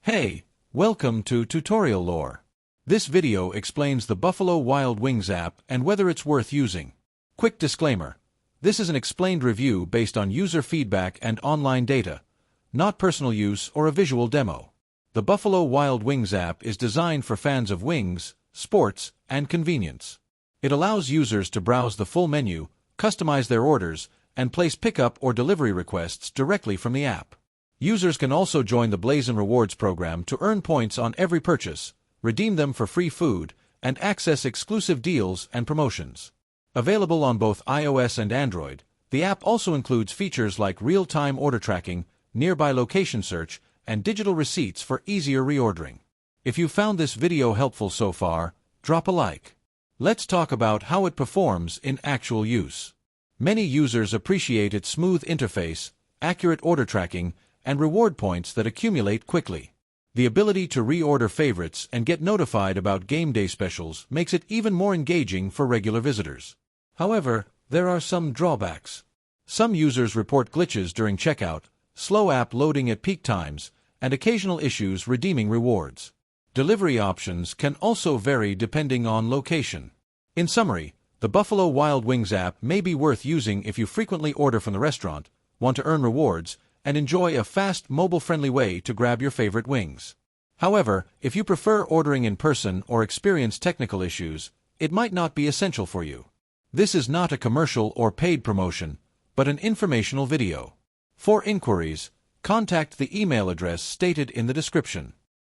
Hey, welcome to Tutorial Lore. This video explains the Buffalo Wild Wings app and whether it's worth using. Quick disclaimer. This is an explained review based on user feedback and online data, not personal use or a visual demo. The Buffalo Wild Wings app is designed for fans of wings, sports, and convenience. It allows users to browse the full menu, customize their orders, and place pickup or delivery requests directly from the app. Users can also join the Blazin Rewards program to earn points on every purchase, redeem them for free food, and access exclusive deals and promotions. Available on both iOS and Android, the app also includes features like real-time order tracking, nearby location search, and digital receipts for easier reordering. If you found this video helpful so far, drop a like. Let's talk about how it performs in actual use. Many users appreciate its smooth interface, accurate order tracking, and reward points that accumulate quickly. The ability to reorder favorites and get notified about game day specials makes it even more engaging for regular visitors. However, there are some drawbacks. Some users report glitches during checkout, slow app loading at peak times, and occasional issues redeeming rewards. Delivery options can also vary depending on location. In summary, the Buffalo Wild Wings app may be worth using if you frequently order from the restaurant, want to earn rewards, and enjoy a fast, mobile-friendly way to grab your favorite wings. However, if you prefer ordering in person or experience technical issues, it might not be essential for you. This is not a commercial or paid promotion, but an informational video. For inquiries, contact the email address stated in the description.